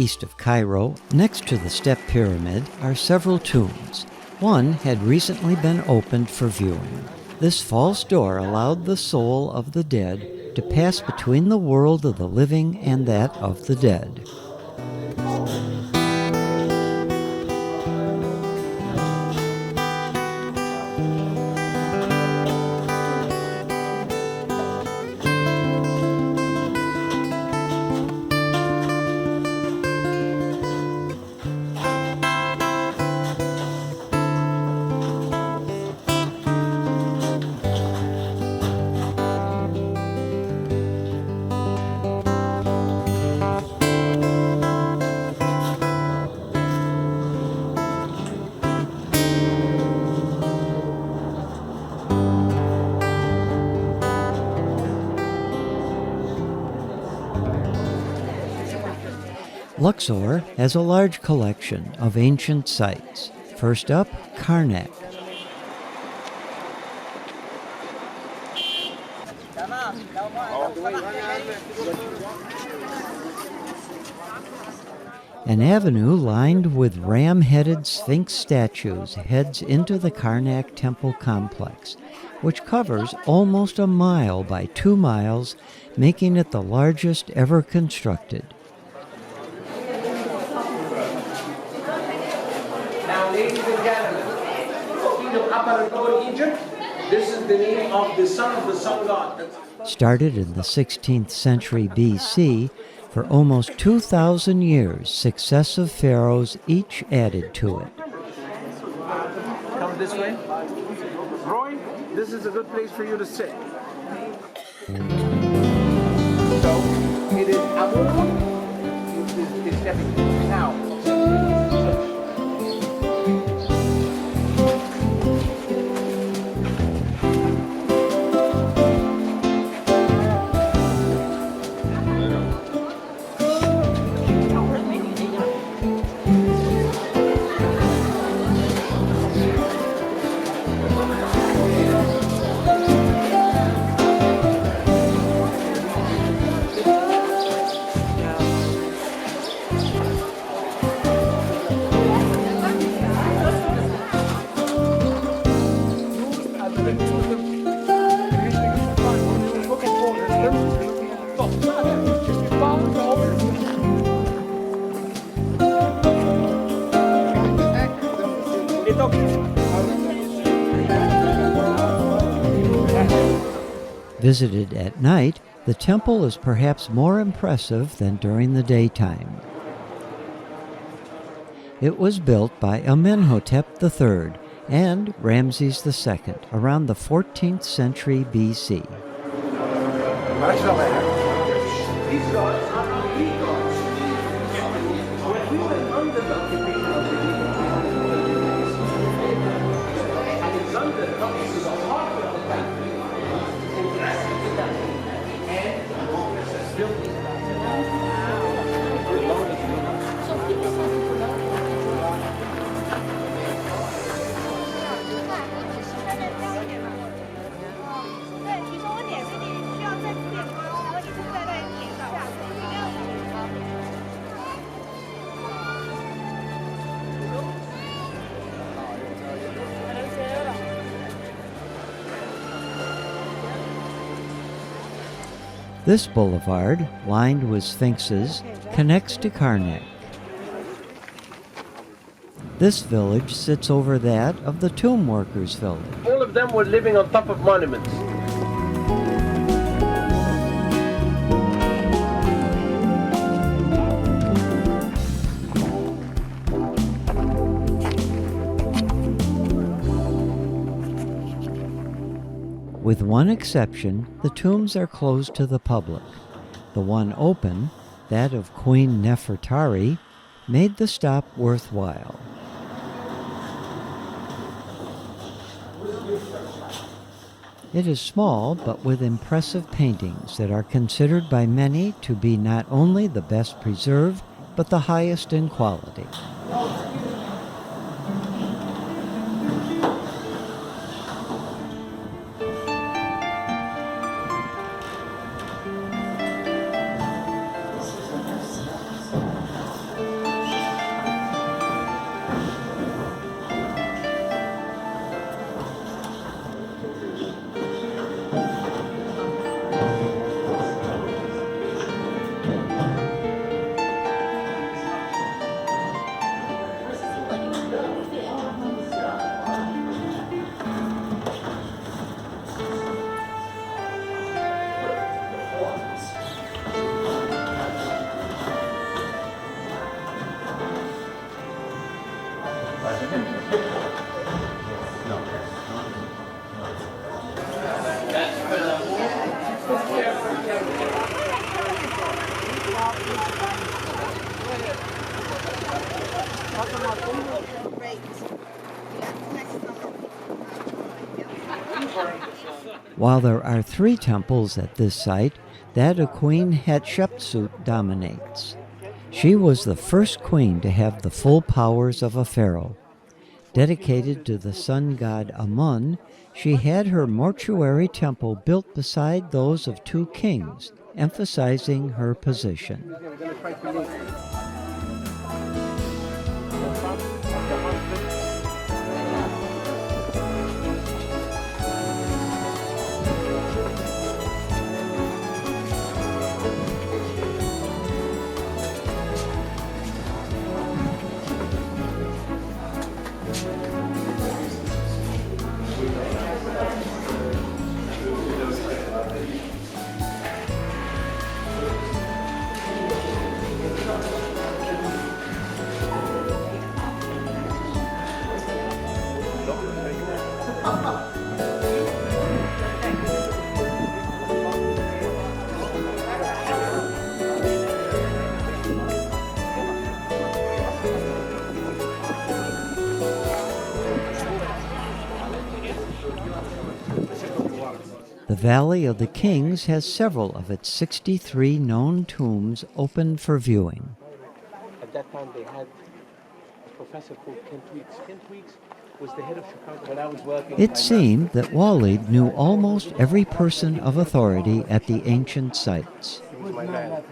east of Cairo, next to the Step Pyramid, are several tombs. One had recently been opened for viewing. This false door allowed the soul of the dead to pass between the world of the living and that of the dead. Luxor has a large collection of ancient sites. First up, Carnac. An avenue lined with ram-headed Sphinx statues heads into the Karnak Temple complex, which covers almost a mile by 2 miles, making it the largest ever constructed. Now, ladies and gentlemen, King of Upper and Lower Egypt, this is the name of the sun god. Started in the 16th century BC, for almost 2,000 years, successive pharaohs each added to it. Come this way. Roy, this is a good place for you to sit. So, it is Amun is stepping now. Visited at night, the temple is perhaps more impressive than during the daytime. It was built by Amenhotep III and Ramses II around the 14th century BC. These gods are not Greek gods. When we were under the occupation of the Alexander comes to the heart of the country, interested in that, and built this This boulevard, lined with sphinxes, connects to Carnac. This village sits over that of the tomb workers' village. All of them were living on top of monuments. With one exception, the tombs are closed to the public. The one open, that of Queen Nefertari, made the stop worthwhile. It is small, but with impressive paintings that are considered by many to be not only the best preserved, but the highest in quality. While there are 3 temples at this site, that of Queen Hatshepsut dominates. She was the first queen to have the full powers of a pharaoh. Dedicated to the sun god Amun, she had her mortuary temple built beside those of 2 kings, emphasizing her position. The Valley of the Kings has several of its 63 known tombs open for viewing. At that time, they had a professor called Kent Weeks. Kent Weeks was the head of Chicago when I was working. It seemed that Walid knew almost every person of authority at the ancient sites. He was my man.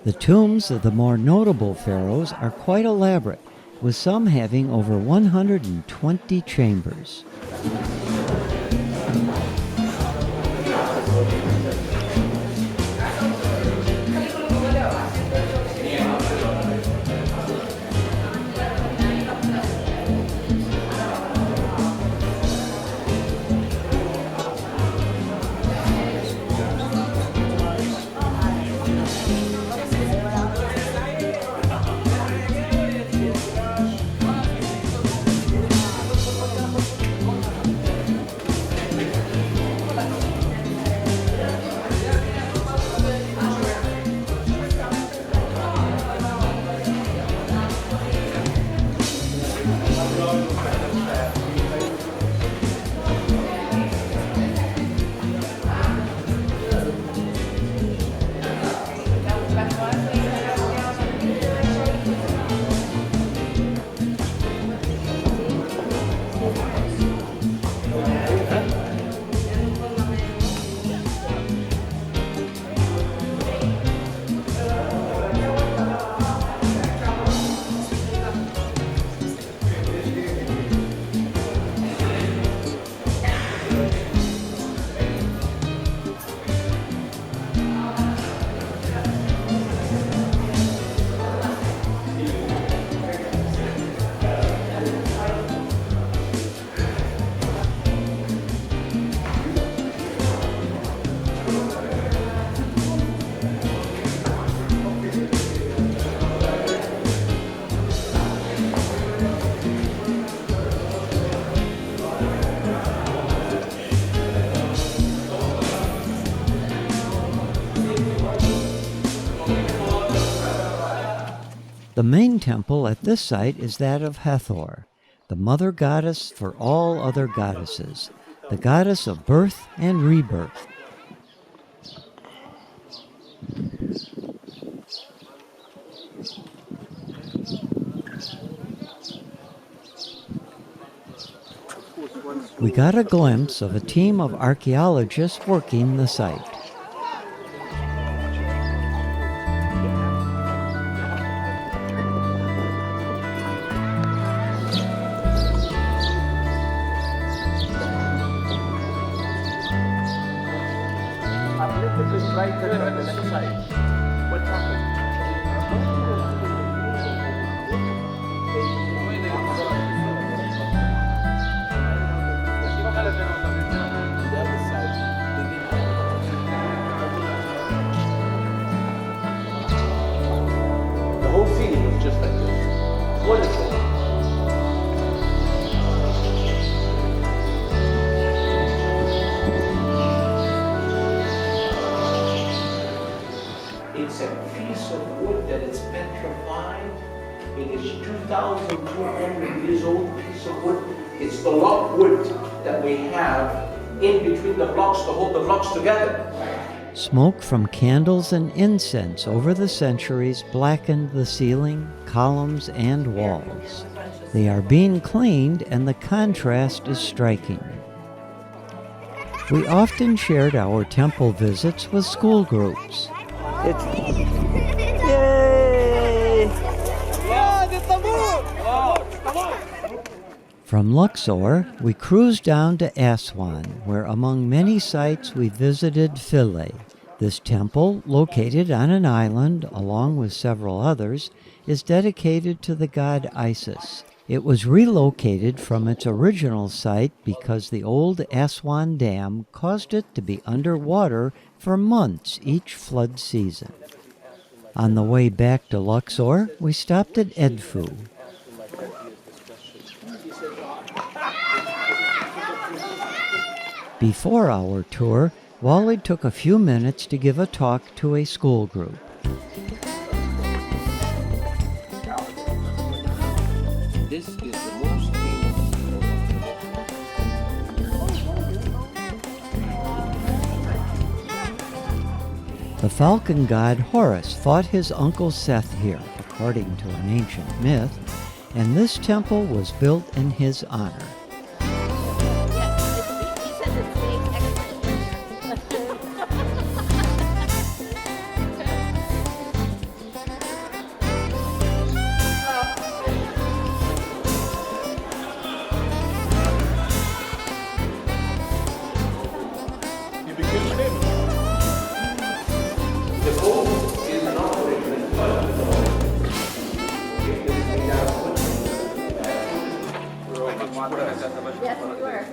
The tombs of the more notable pharaohs are quite elaborate, with some having over 120 chambers. The main temple at this site is that of Hathor, the mother goddess for all other goddesses, the goddess of birth and rebirth. We got a glimpse of a team of archaeologists working the site. Right there on the left side. What happened? The whole scene was just like this. Wonderful. It's a piece of wood that is petrified. It is 2,200 years old piece of wood. It's the lock wood. that we have in between the blocks to hold the blocks together. Smoke from candles and incense over the centuries blackened the ceiling, columns, and walls. They are being cleaned, and the contrast is striking. We often shared our temple visits with school groups. Yay! From Luxor, we cruised down to Aswan, where among many sites we visited Philae. This temple, located on an island along with several others, is dedicated to the god Isis. It was relocated from its original site because the old Aswan Dam caused it to be underwater for months each flood season. On the way back to Luxor, we stopped at Edfu. Before our tour, Wally took a few minutes to give a talk to a school group. This is the most The falcon god Horus fought his uncle Seth here, according to an ancient myth, and this temple was built in his honor. Yes, we were.